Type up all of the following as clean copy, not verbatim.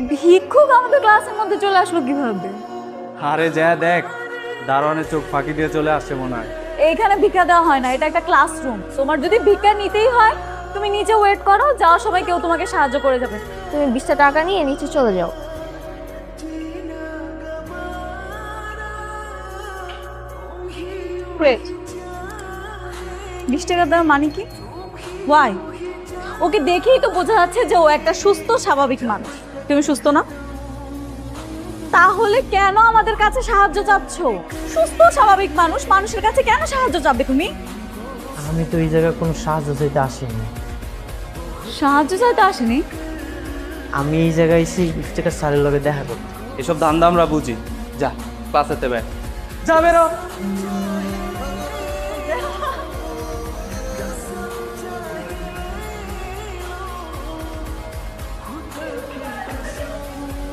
ভিক্ষুক আমাদের ক্লাসের মধ্যে চলে আসলো কিভাবে? আরে যা দেখ, দারোয়ানের চোখ ফাঁকি দিয়ে চলে আসছে মনে হয়। এইখানে ভিক্ষা দেওয়া হয় না, এটা একটা ক্লাসরুম। তোমার যদি ভিক্ষা নিতেই হয় তুমি নিচে ওয়েট করো, যাওয়ার সময় কেউ তোমাকে সাহায্য করে যাবে। তুমি 20টা টাকা নিয়ে নিচে চলে যাও। গ্রেট। 20 টাকা দেওয়ার মানে কি? ওয়াই? ওকে দেখেই তো বোঝা যাচ্ছে যে ও একটা সুস্থ স্বাভাবিক মানুষ। তুমি সুস্থ না? তাহলে কেন আমাদের কাছে সাহায্য চাচ্ছ? সুস্থ স্বাভাবিক মানুষ মানুষের কাছে কেন সাহায্য চাবে তুমি? আমি তো এই জায়গায় কোনো সাহায্য চাইতে আসিনি। সাহায্য চাইতে আসেনি? আমি এই জায়গায় এসে ইফতেখার স্যারের লগে দেখা করতে। এসব ধান্দা আমরা বুঝি। যা ক্লাসেতে ব্যাগ, যা বেরো।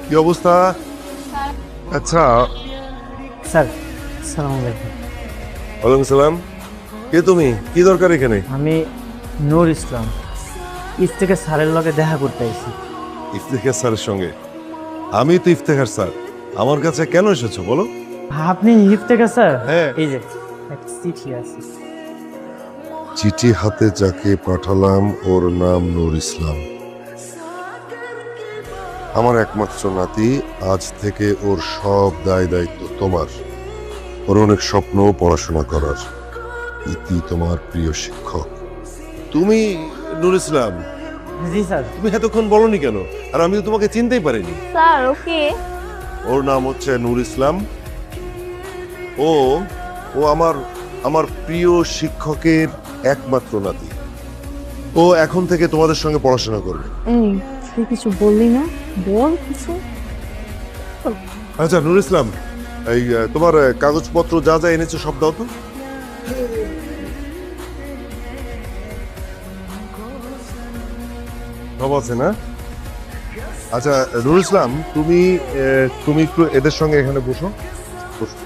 কি অবস্থা? আচ্ছা, স্যার আসসালামু আলাইকুম। ওয়ালাইকুম সালাম। কে তুমি? কি দরকার এখানে? আমি নূর ইসলাম, ইফতেখার স্যারের লগে দেখা করতে আইছি। ইফতেখার স্যারের সঙ্গে? আমি তো ইফতেখার স্যার, আমার কাছে কেন এসেছো বলো? আপনি ইফতেখার স্যার? হ্যাঁ। এই যে একটা চিঠি আছে। চিঠি হাতে যাকে পাঠালাম ওর নাম নূর ইসলাম। আমার একমাত্র নাতি, আজ থেকে ওর সব দায় দায়িত্ব তোমার। ওর অনেক স্বপ্ন পড়াশোনা করার। ইতি তোমার প্রিয় শিক্ষক। তুমি নূর ইসলাম? জি স্যার। তুমি এতক্ষণ বলনি কেন? আর আমি তো তোমাকে চিনতেই পারিনি। স্যার ওকে ওর নাম হচ্ছে নূর ইসলাম। ও ও আমার আমার প্রিয় শিক্ষকের একমাত্র নাতি। ও এখন থেকে তোমাদের সঙ্গে পড়াশোনা করবে। তুই কিছু বললি না, বল কিছু। আচ্ছা নূর ইসলাম, এই তোমার কাগজপত্র যা যা এনেছো সব দাও তো। সব আছে না? আচ্ছা নূর ইসলাম, তুমি তুমি একটু এদের সঙ্গে এখানে বসো। বসো।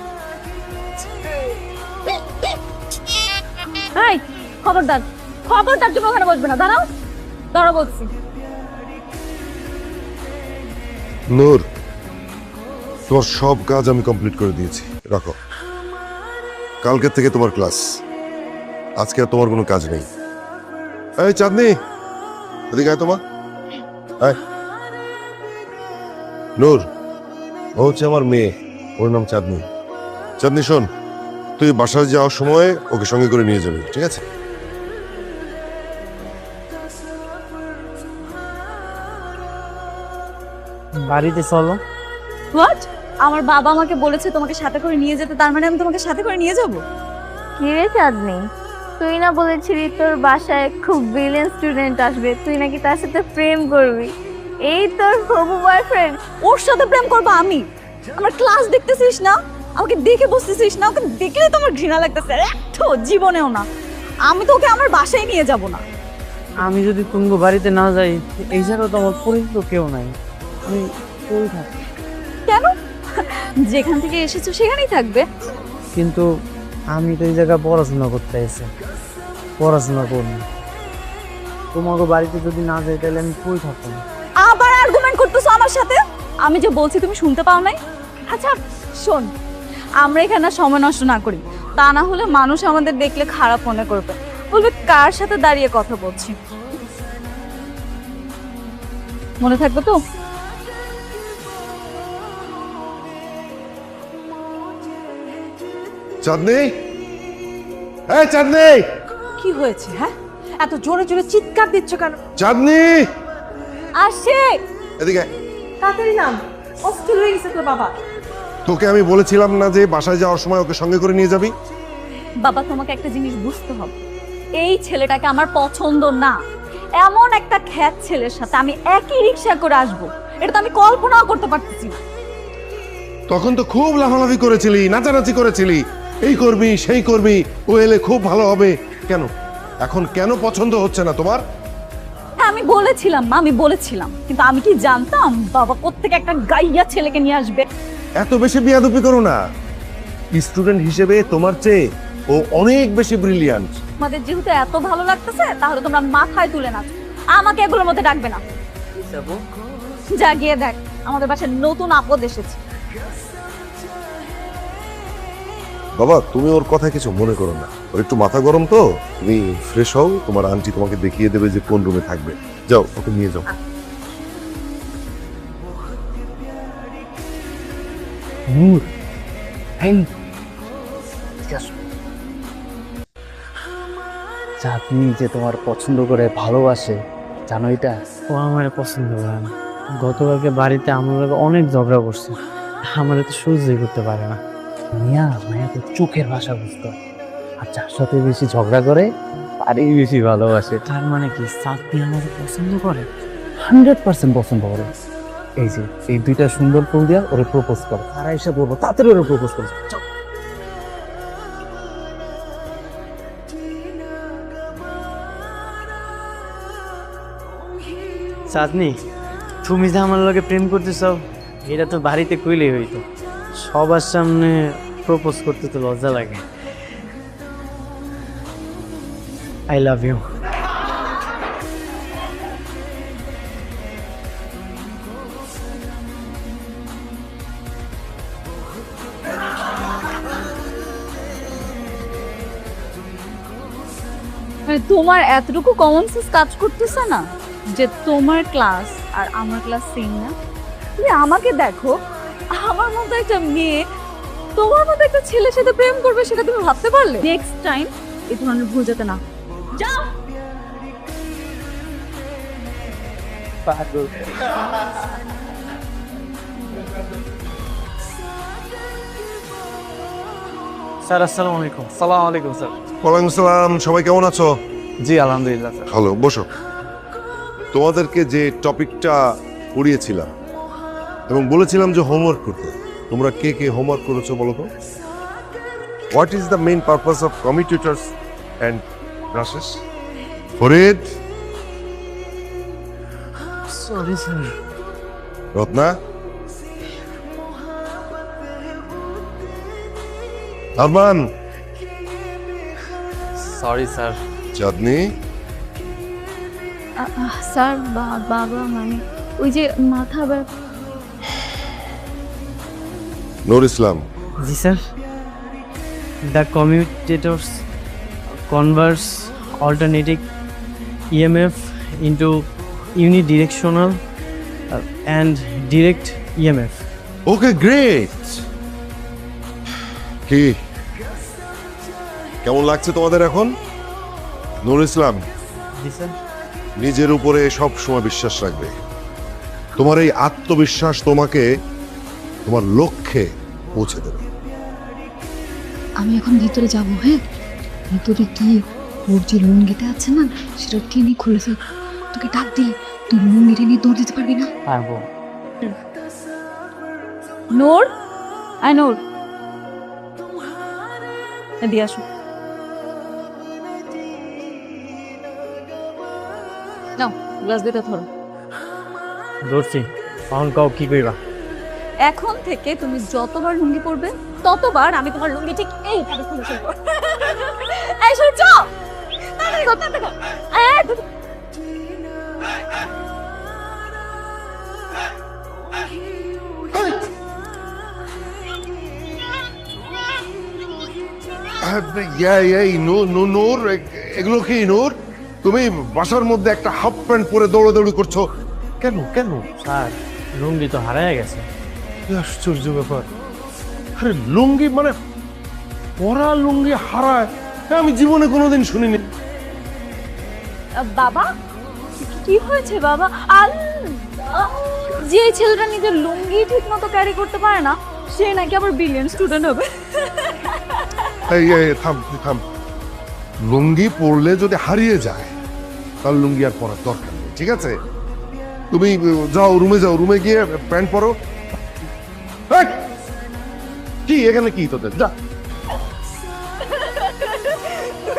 এই খবরদার, খবরদার, তুমি ওখানে বসবে না। দাঁড়াও, দাঁড়াও বলছি। নূর, তোমার সব কাজ আমি কমপ্লিট করে দিয়েছি, রাখো। কালকে থেকে তোমার ক্লাস, আজকে আর তোমার কোনো কাজ নেই। এই চাঁদনি, এদিকে আয় তোমার। আয়। নূর, ও হচ্ছে আমার মেয়ে, ওর নাম চাঁদনি। চাঁদনি শোন, তুই বাসায় যাওয়ার সময় ওকে সঙ্গে করে নিয়ে যাবি, ঠিক আছে? বাড়িতে চলো। হোয়াট? আমার বাবা আমাকে বলেছে তোমাকে সাথে করে নিয়ে যেতে, তার মানে আমি তোমাকে সাথে করে নিয়ে যাব? কিরে চাঁদনি, তুই না বলেছিলি তোর বাসায় খুব ব্রিলিয়েন্ট স্টুডেন্ট আসবে, তুই নাকি তার সাথে প্রেম করবি? এই তোর হবু বয়ফ্রেন্ড? ওর সাথে প্রেম করবো আমি? আমার ক্লাস দেখতেছিস না? আমাকে দেখে বসতেছিস না? ওকে দেখলে তো আমার ঘৃণা লাগতেছে। একটু জীবনেও না। আমি তো ওকে আমার বাসায় নিয়ে যাব না। আমি যদি তুঙ্গ বাড়িতে না যাই, এই জায়গায় তো আমার পরিচিত কেউ নাই। আমি কই থাকি? কেন? যেখান থেকে এসেছো সেখানেই থাকবে। কিন্তু আমি তো এই জায়গায় পড়াশোনা করতে এসে পড়াশোনা করবো। তোমাকে বাড়িতে যদি না যাই তাহলে আমি কই থাকবো? আবার আর্গুমেন্ট করতেছো আমার সাথে? আমি যে বলছি তুমি শুনতে পাও নাই? আচ্ছা শোন, আমরা এখানে সময় নষ্ট না করি, তা না হলে মানুষ আমাদের দেখলে খারাপ মনে করবে, বলবে কার সাথে দাঁড়িয়ে কথা বলছি। মনে থাকবে তো? চাঁদনি, এই চাঁদনি, কি হয়েছে? হ্যাঁ, এত জোরে জোরে চিৎকার দিচ্ছ কেন? চাঁদনি, আসে এদিকে আয়। তাড়াতাড়ি নাম, অস্থির হয়ে গেছে তোর বাবা। তোকে আমি বলেছিলাম না যে বাসায় যাওয়ার সময় ওকে সঙ্গে করে নিয়ে যাবি? বাবা তোমাকে একটা জিনিস বুঝতে হবে, এই ছেলেটাকে আমার পছন্দ না। এমন একটা খ্যাত ছেলের সাথে আমি একই রিক্সা করে আসবো, এটা তো আমি কল্পনাও করতে পারতেছি না। তখন তো খুব লাফালাফি করেছিলি, নাচানাচি করেছিলি, এই করবি সেই করবি, ও এলে খুব ভালো হবে। কেন এখন কেন পছন্দ হচ্ছে না তোমার? আমি আমি বলেছিলাম মা, আমি বলেছিলাম, কিন্তু আমি কি জানতাম বাবা কোত্থেকে একটা গাইয়া ছেলেকে নিয়ে আসবে। এত বেশি বিয়াদবি করো না। স্টুডেন্ট হিসেবে তোমার চেয়ে ও অনেক বেশি ব্রিলিয়ান্ট। তোমাদের যেহেতু এত ভালো লাগতেছে তাহলে তোমরা মাথায় তুলে নাচো, আমাকে এগুলোর মধ্যে ডাকবে না। যা গিয়ে দেখ আমাদের বাসায় নতুন আপদ এসেছে। বাবা তুমি ওর কথা কিছু মনে করো না, ওর একটু মাথা গরম তো। তুমি ফ্রেশ হও, তোমার আন্টি তোমাকে দেখিয়ে দেবে যে কোন রুমে থাকবে। যাও ওকে নিয়ে যাও। নূর, এই চাঁদনি যে তোমার পছন্দ করে ভালোবাসে, জানো এটা? ও আমার পছন্দ করে না। গতকালকে বাড়িতে আমার লগে অনেক ঝগড়া করছে, আমার তো সহ্যই করতে পারে না। মিয়া মায়া তো চোখের ভাষা বুঝতো, আর যার সাথে বেশি ঝগড়া করে তারই বেশি ভালোবাসে। তার মানে কি চাঁদনি আমাকে পছন্দ করে? 100% পছন্দ করে। এই যে এই দুইটা সুন্দর ফুল দিয়া ওরে প্রপোজ করো, তারা এসে বলবো তাড়াতাড়ি ওরে প্রপোজ করো। চল। চাঁদনি, তুমি যে আমার লগে প্রেম করতে চাও এটা তো বাড়িতে কইলেই হইতো, সবার সামনে প্রপোজ করতে তো লজ্জা লাগে। I love you. তোমার এতটুকু কমন সেন্স কাজ করতেছে না যে তোমার ক্লাস আর আমার ক্লাস সেম না? তুমি আমাকে দেখো, আমার মতো একটা মেয়ে তোমার মতো একটা ছেলের সাথে প্রেম করবে, সেটা তুমি ভাবতে পারলে? নেক্সট টাইম এই ধরনের ভুল যাতে না। যাও। স্যার আসসালামু আলাইকুম। সালাম আলাইকুম স্যার। ওয়ালাইকুম আসসালাম, সবাই কেমন আছো? জি আলহামদুলিল্লাহ স্যার। ভালো, বসো। তোমাদেরকে যে টপিকটা পড়িয়েছিলাম এবং বলেছিলাম যে হোমওয়ার্ক করতে, তোমরা কে কে হোমওয়ার্ক করেছো বলো তো? What is the main purpose of commutators and brushes? Farid, sorry sir. Ratna, Arman, sorry sir. Chandni, sir বাবা মানে ওই যে মাথা ব্যথা। নূর ইসলাম। জি sir. The commutators converse alternating EMF into unidirectional and direct EMF. Okay great. কি কেমন লাগছে তোমাদের এখন? নূর ইসলাম, জি স্যার। নিজের উপরে সব সময় বিশ্বাস রাখবে। তোমার এই আত্মবিশ্বাস তোমাকে তোমার লক্ষ্যে পৌঁছে দেবে। আমি এখন ভিতরে যাব, হ্যাঁ? ভিতরে গিয়ে ওর যে লুঙ্গিটা আছে না সেটা টেনে খুলে ফেল। তোকে ডাক দিই, তুই লুঙ্গিটা নিয়ে দৌড় দিতে পারবি না? পারবো। নূর, আয় নূর, এদিকে আসো। নাও গ্লাস দুটা ধরো। ধরছি, এখন কাউ কি কইবা? এখন থেকে তুমি যতবার লুঙ্গি পরবে ততবার আমি তোমার লুঙ্গি ঠিক এইভাবে খুলে ফেলবো। এই শোনো, চল তাড়াতাড়ি কর, তাড়াতাড়ি কর। এই নূর, এগুলো কি নূর? তুমি বাসার মধ্যে একটা হাফ প্যান্ট পরে দৌড়াদৌড়ি করছো কেন? কেন? স্যার লুঙ্গি তো হারায় গেছে। কি আশ্চর্য ব্যাপার! আরে লুঙ্গি মানে পরা লুঙ্গি হারায়, আমি জীবনে কোনোদিন শুনিনি। বাবা কি হয়েছে বাবা? আল্লাহ, যে ছেলেটা নিজের লুঙ্গি ঠিক মতো ক্যারি করতে পারে না সে নাকি আবার ব্রিলিয়ান্ট স্টুডেন্ট হবে। এই থাম, থাম। লুঙ্গি পরলে যদি হারিয়ে যায় তাহলে লুঙ্গি আর পরার দরকার নেই, ঠিক আছে? তুমি যাও, রুমে গিয়ে প্যান্ট পরো। এই, কি এখানে কি তোদের? যা।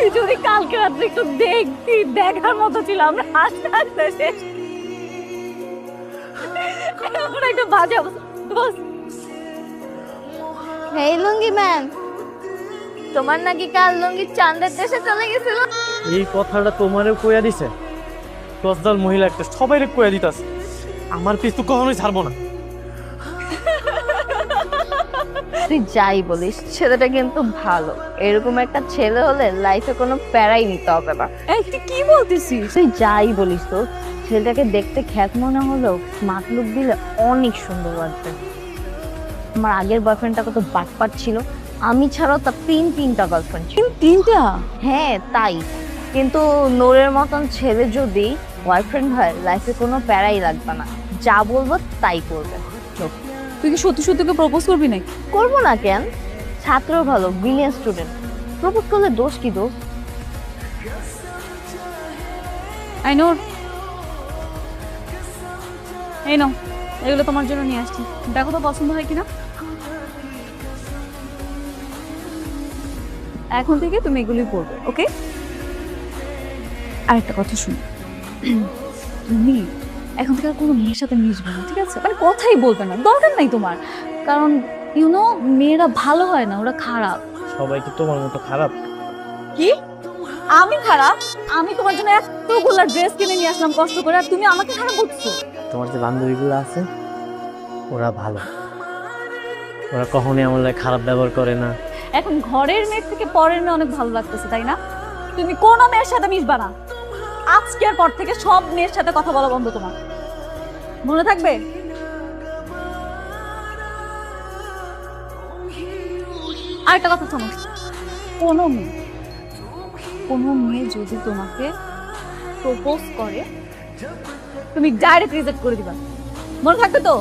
তুই যদি কালকে রাত্রে একটু দেখতি, দেখার মতো ছিল। আমরা হাসতে হাসতে শেষ। এখন একটা বাজে অবস্থা। দোস্ত, হেই লুঙ্গি ম্যান, তোমার নাকি কাল লুঙ্গি চাঁদের দেশে চলে গেছিল? এই কথাটা তোমারও কইয়া দিছে? দশদল মহিলা একটা সবাইরে কইয়া দিতাছে। আমার পিছ তো কখনোই ছাড়বো না। তুই যাই বলিস, ছেলেটা কিন্তু ভালো। এরকম একটা ছেলে হলে লাইফে কোনো প্যারাই নিতে হবে না। এই তুই কি বলতেছিস? তুই যাই বলিস তো, ছেলেটাকে দেখতে খ্যাত মনে হলেও স্মার্ট লুক দিলে অনেক সুন্দর লাগবে। আমার আগের বয়ফ্রেন্ডটা কত বাটপাট ছিল, আমি ছাড়াও তার তিনটা গার্লফ্রেন্ড ছিল। তিনটা? হ্যাঁ তাই, কিন্তু নূরের মতন ছেলে যদি বয়ফ্রেন্ড হয় লাইফে কোনো প্যারাই লাগবে না, যা বলবো তাই করবে। তুই কি সত্যি সত্যি প্রপোজ করবি নাকি? করবো না কেন, ছাত্র ভালো, ব্রিলিয়েন্ট স্টুডেন্ট, প্রপোজ করলে দোষ কি দোষ? I know. এই নাও, এগুলো তোমার জন্য নিয়ে আসছি, দেখো তো পছন্দ হয় কিনা। এখন থেকে তুমি এগুলোই পড়বে, ওকে? আরেকটা কথা শুনো, তুমি এখন থেকে আর কোনো মেয়ের সাথে মিশবে না, ঠিক আছে? মানে কথাই বলবে না, দরকার নাই তোমার। কারণ ইউনো মেয়েরা ভালো হয় না, ওরা খারাপ। সবাই কি তোমার মতো খারাপ? কি? আমি খারাপ? আমি তোমার জন্য এতগুলা ড্রেস কিনে নিয়ে আসলাম কষ্ট করে, আর তুমি আমাকে খারাপ বলছো? তোমার যে বান্ধবীগুলো আছে ওরা ভালো, ওরা কখনোই আমার লাগে খারাপ ব্যবহার করে না। এখন ঘরের মেয়ের থেকে পরের মেয়ে অনেক ভালো লাগতেছে, তাই না? তুমি কোনো মেয়ের সাথে মিশবা না। আজকের পর থেকে সব মেয়ের সাথে কথা বলা বন্ধ তোমার, মনে থাকবে? আরেকটা কথা শোনো, কোনো মেয়ে যদি তোমাকে প্রপোজ করে তুমি ডাইরেক্ট রিজেক্ট করে দিবা, মনে থাকবে তো?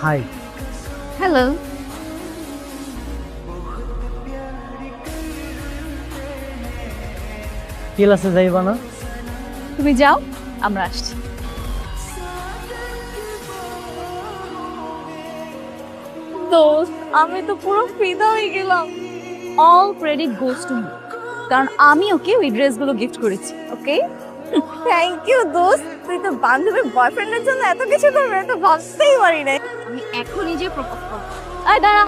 হাই। হ্যালো, ক্লাসে যাইবা না? তুমি যাও, আমরা আসছি। দোস্ত, আমি তো পুরো ফিদা হয়ে গেলাম। All credit goes to me, কারণ আমি ওকে ওই ড্রেসগুলো গিফট করেছি, ওকে? থ্যাংক ইউ দোস্ত, তুই তো বান্ধবীর বয়ফ্রেন্ডের জন্য এত কিছু করবে এটা ভাবতেই পারি নাই। আমি এখনই যে প্রপোজ করব। এই দাঁড়া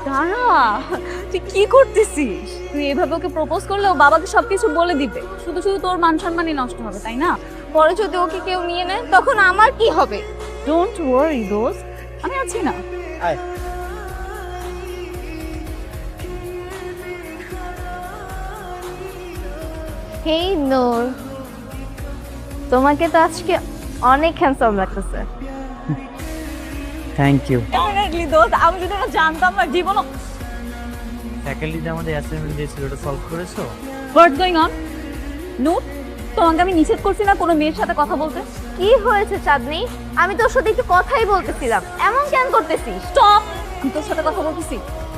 দাঁড়া, তুই কি করতেছিস? তুই এভাবে ওকে প্রপোজ করলে ও বাবাকে সবকিছু বলে দিবে, শুধু শুধু তোর মান সম্মানই নষ্ট হবে, তাই না? পরে যদি ওকে কেউ নিয়ে নেয় তখন আমার কি হবে? ডোন্ট ওয়ারি দোস্ত, আমি আছি না। আয়। হেই নূর, তোমাকে তো আজকে অনেক হ্যান্ডসাম লাগতেছে। Thank you. ডেফিনেটলি দোস্ত, আমি যদি এটা জানতাম না জীবনও। ফ্যাকাল্টিতে আমাদের অ্যাসাইনমেন্ট দিয়েছিল, ওটা সলভ করেছো? What's going on? নূর, তোমাকে আমি নিষেধ করছি না কোনো মেয়ের সাথে কথা বলতে? কি হয়েছে চাঁদনি? আমি তোর সাথে একটু কথাই বলতেছিলাম, এমন কেন করতেছিস? স্টপ! আমি তোর সাথে কথা বলতেছি,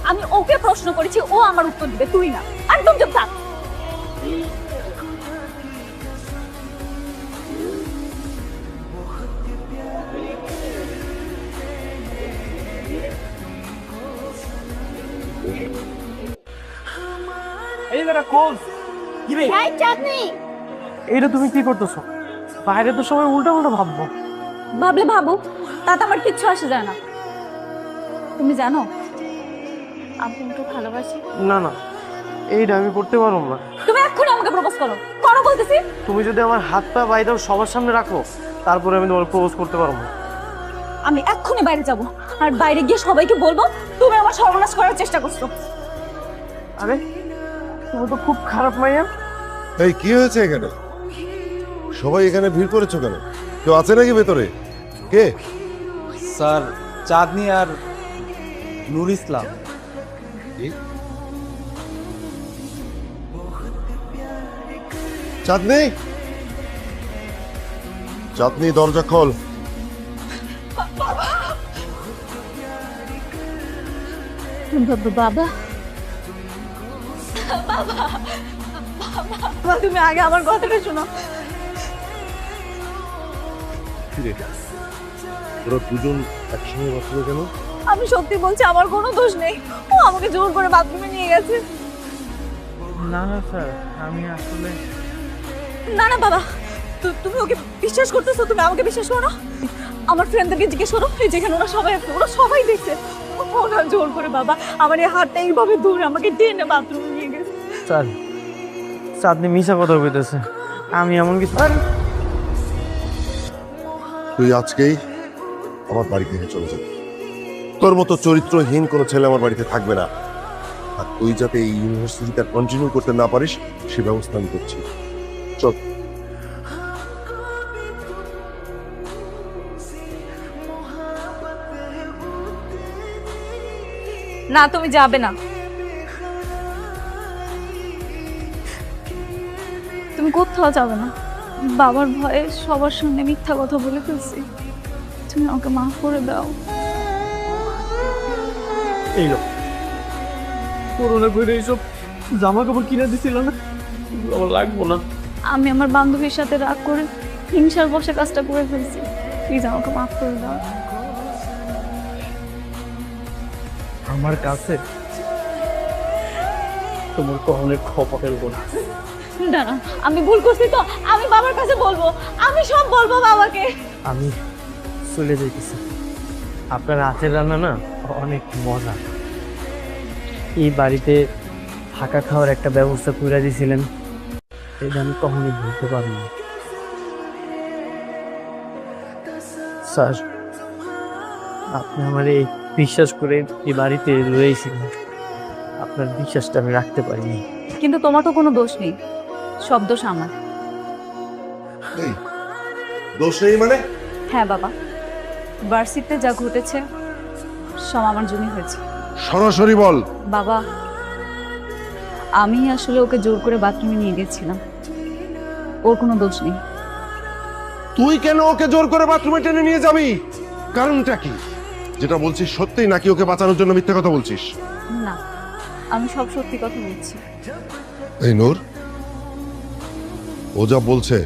আমি ওকে প্রশ্ন করেছি, ও আমার উত্তর দিবে, তুই না। একদম চুপ থাক। এই বেটা কোন কি রে? হাই চাঁদনি, এইটা তুমি কি করতেছো? বাইরে তো সবাই উল্টা উল্টা ভাববো। ভাবলে ভাবো, তাতে আমার কিচ্ছু আসে যায় না। তুমি জানো আমি তোমাকে ভালোবাসি। না না, এইটা আমি করতে পারবো না। তুমি এক্ষুনি আমাকে প্রপোজ করো, করো বলতেছি। তুমি যদি আমার হাত পা বাইরে সবার সামনে রাখো তারপরে আমি তোমার প্রপোজ করতে পারবো না। আমি এক্ষুনি বাইরে যাব, আর বাইরে গিয়ে সবাইকে বলবো তুমি আমার সর্বনাশ করার চেষ্টা করছো। আরে তুমি তো খুব খারাপ মাইয়া। এই কি হয়েছে এখানে? সবাই এখানে ভিড় করেছো কেন? কেউ আছে নাকি ভেতরে? কে? স্যার, চাঁদনি আর নুর ইসলাম। চাঁদনি, চাঁদনি দরজা খোল। বাবা বাবা, তুমি আগে আমার কথাটা শোনো। ওরা দুজন একসঙ্গে বসলো কেন? আমি সত্যি বলছি, আমার কোনো দোষ নেই। ও আমাকে জোর করে বাথরুমে নিয়ে গেছে। না না স্যার, আমি আসলে না না বাবা, তুমি ওকে বিশ্বাস করতেছো? তুমি আমাকে বিশ্বাস করো না? আমার ফ্রেন্ডদেরকে জিজ্ঞেস করো, এই যেখানে ওরা সবাই আছে, ওরা সবাই দেখছে। ওরা জোর করে বাবা আমার এই হাতটা এইভাবে ধরে আমাকে টেনে বাথরুমে নিয়ে গেছে। স্যার, চাঁদনি মিশা কথা কইতেছে। আমি এমন কিছু তুই আজকেই আমার বাড়ি থেকে চলে যাবি। তোর মতো চরিত্রহীন কোনো ছেলে আমার বাড়িতে থাকবে না। আর তুই যাতে এই ইউনিভার্সিটিতে কন্টিনিউ করতে না পারিস সে ব্যবস্থা আমি করছি। চল। না, তুমি যাবে না। তুমি কোথাও যাবে না। বাবার ভয়ে সবার সামনে মিথ্যা কথা বলে ফেলছি। তুমি আমাকে মাফ করে দাও। এই লোক করোনা করে এইসব জামা কাপড় কিনে দিছিল না, আমার লাগবো না। আমি আমার বান্ধবীর সাথে রাগ করে হিংসার বসে কাজটা করে ফেলছি। প্লিজ আমাকে মাফ করে দাও। আমার কাছে তোমার কখনের খপা ফেলবো না। না না, আমি ভুল করছি তো, আমি বাবার কাছে বলবো। আমি সব বলবো বাবাকে। আমি চলে যাইতেছি। আপনার হাতের রান্না না অনেক মজা। এই বাড়িতে থাকা খাওয়ার একটা ব্যবস্থা করে দিয়েছিলেন, এটা আমি কখনোই ভুলতে পারব না। স্যার, আপনি আমার এই বিশ্বাস করে এই বাড়িতে রয়েছিলেন, আপনার বিশ্বাসটা আমি রাখতে পারিনি। কিন্তু তোমার তো কোনো দোষ নেই, সব দোষ আমার। এই দোষ নেই মানে? হ্যাঁ বাবা, ভার্সিটিতে যা ঘটেছে সব আমার জন্যই হয়েছে। সরাসরি বল। বাবা, আমি আসলে ওকে জোর করে বাথরুমে নিয়ে গেছিলাম। ওর কোনো দোষ নেই। তুই কেন ওকে জোর করে বাথরুমে টেনে নিয়ে যাবি? কারণটা কি? যেটা বলছিস সত্যি নাকি ওকে বাঁচানোর জন্য মিথ্যা কথা বলছিস? না, আমি সব সত্যি কথা বলছি। এই নূর, ও যা বলছে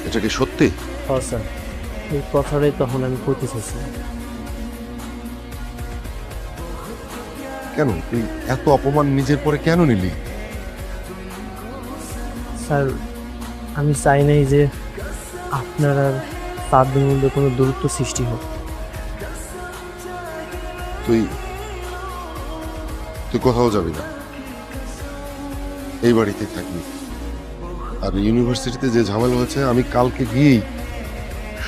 এটা কি সত্যি? হ্যাঁ স্যার, এই কথাটাই তখন আমি করতে চাইছি। কেন তুই এত অপমান নিজের পরে কেন নিলি? স্যার, আমি চাই নাই যে আপনার আর তাদের মধ্যে কোনো দূরত্ব সৃষ্টি হোক। তুই তুই কোথাও যাবি না, এই বাড়িতেই থাকবি। আর ইউনিভার্সিটিতে যে ঝামেলা হয়েছে আমি কালকে গিয়েই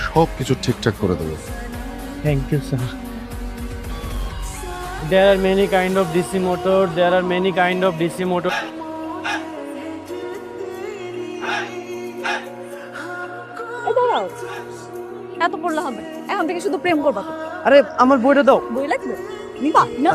সব কিছু ঠিকঠাক করে দেবো। Thank you, sir. There are many kind of DC motor. There are many kind of DC motor. এই দাঁড়াও, এত পড়লে হবে? এখন থেকে শুধু প্রেম করবা তো? আরে আমার বইটা দাও। বই লাগবে? নিবা না?